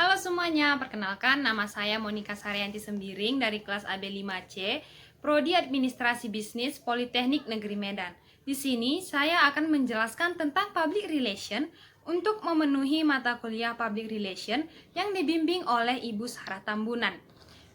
Halo semuanya, perkenalkan nama saya Monika Saryanti Sembiring dari kelas AB5C, Prodi Administrasi Bisnis Politeknik Negeri Medan. Di sini saya akan menjelaskan tentang Public Relation untuk memenuhi mata kuliah Public Relation yang dibimbing oleh Ibu Sarah Tambunan.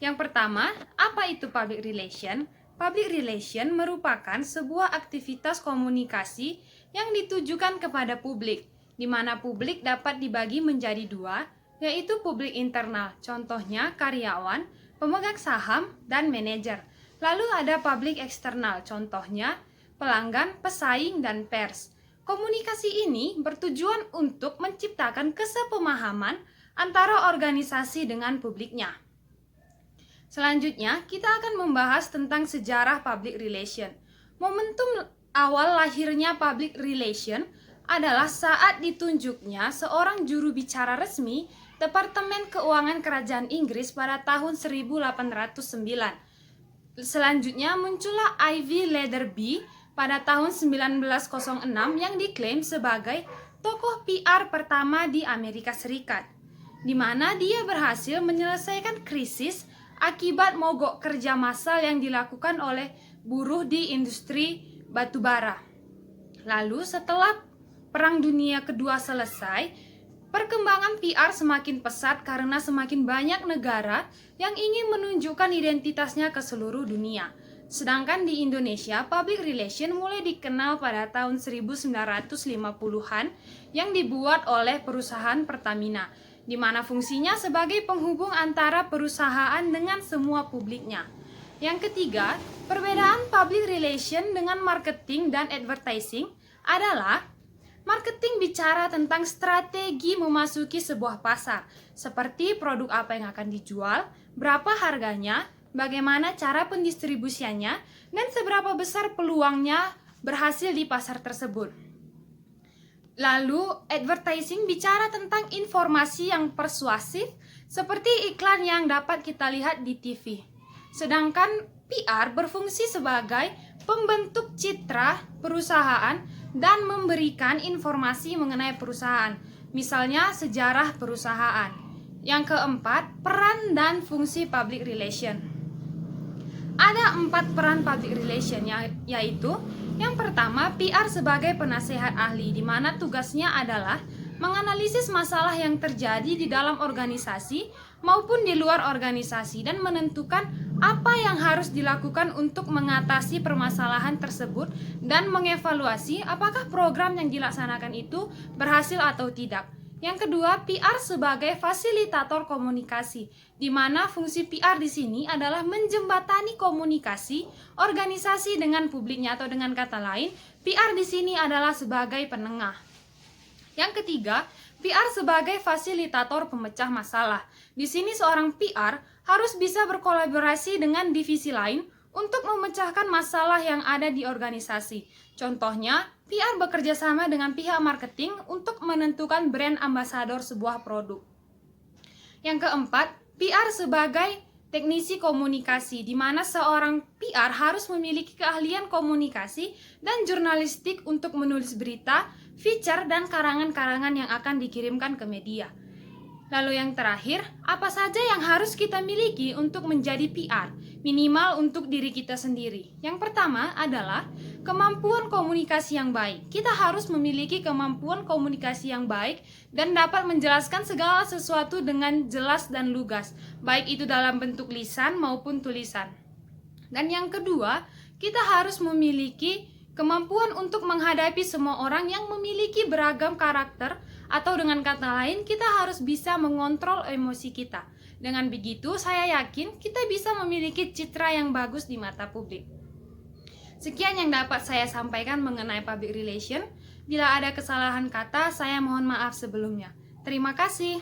Yang pertama, apa itu Public Relation? Public Relation merupakan sebuah aktivitas komunikasi yang ditujukan kepada publik, di mana publik dapat dibagi menjadi dua, yaitu publik internal, contohnya karyawan, pemegang saham, dan manajer. Lalu ada publik eksternal, contohnya pelanggan, pesaing, dan pers. Komunikasi ini bertujuan untuk menciptakan kesepemahaman antara organisasi dengan publiknya. Selanjutnya, kita akan membahas tentang sejarah public relation. Momentum awal lahirnya public relation adalah saat ditunjuknya seorang juru bicara resmi Departemen Keuangan Kerajaan Inggris pada tahun 1809. Selanjutnya muncullah Ivy Leatherby pada tahun 1906 yang diklaim sebagai tokoh PR pertama di Amerika Serikat, di mana dia berhasil menyelesaikan krisis akibat mogok kerja massal yang dilakukan oleh buruh di industri batubara. Lalu setelah Perang Dunia Kedua selesai, perkembangan PR semakin pesat karena semakin banyak negara yang ingin menunjukkan identitasnya ke seluruh dunia. Sedangkan di Indonesia, public relation mulai dikenal pada tahun 1950-an yang dibuat oleh perusahaan Pertamina, di mana fungsinya sebagai penghubung antara perusahaan dengan semua publiknya. Yang ketiga, perbedaan public relation dengan marketing dan advertising adalah marketing bicara tentang strategi memasuki sebuah pasar, seperti produk apa yang akan dijual, berapa harganya, bagaimana cara pendistribusiannya, dan seberapa besar peluangnya berhasil di pasar tersebut. Lalu, advertising bicara tentang informasi yang persuasif, seperti iklan yang dapat kita lihat di TV. Sedangkan PR berfungsi sebagai pembentuk citra perusahaan dan memberikan informasi mengenai perusahaan, misalnya sejarah perusahaan. Yang keempat, peran dan fungsi public relation. Ada 4 peran public relation, yaitu yang pertama, PR sebagai penasehat ahli, di mana tugasnya adalah menganalisis masalah yang terjadi di dalam organisasi maupun di luar organisasi dan menentukan apa yang harus dilakukan untuk mengatasi permasalahan tersebut dan mengevaluasi apakah program yang dilaksanakan itu berhasil atau tidak. Yang kedua, PR sebagai fasilitator komunikasi, di mana fungsi PR di sini adalah menjembatani komunikasi organisasi dengan publiknya, atau dengan kata lain, PR di sini adalah sebagai penengah. Yang ketiga, PR sebagai fasilitator pemecah masalah. Di sini seorang PR harus bisa berkolaborasi dengan divisi lain untuk memecahkan masalah yang ada di organisasi. Contohnya, PR bekerja sama dengan pihak marketing untuk menentukan brand ambasador sebuah produk. Yang keempat, PR sebagai teknisi komunikasi, di mana seorang PR harus memiliki keahlian komunikasi dan jurnalistik untuk menulis berita, feature, dan karangan-karangan yang akan dikirimkan ke media. Lalu yang terakhir, apa saja yang harus kita miliki untuk menjadi PR, minimal untuk diri kita sendiri? Yang pertama adalah kemampuan komunikasi yang baik. Kita harus memiliki kemampuan komunikasi yang baik dan dapat menjelaskan segala sesuatu dengan jelas dan lugas, baik itu dalam bentuk lisan maupun tulisan. Dan yang kedua, kita harus memiliki kemampuan untuk menghadapi semua orang yang memiliki beragam karakter, atau dengan kata lain, kita harus bisa mengontrol emosi kita. Dengan begitu, saya yakin kita bisa memiliki citra yang bagus di mata publik. Sekian yang dapat saya sampaikan mengenai public relation. Bila ada kesalahan kata, saya mohon maaf sebelumnya. Terima kasih.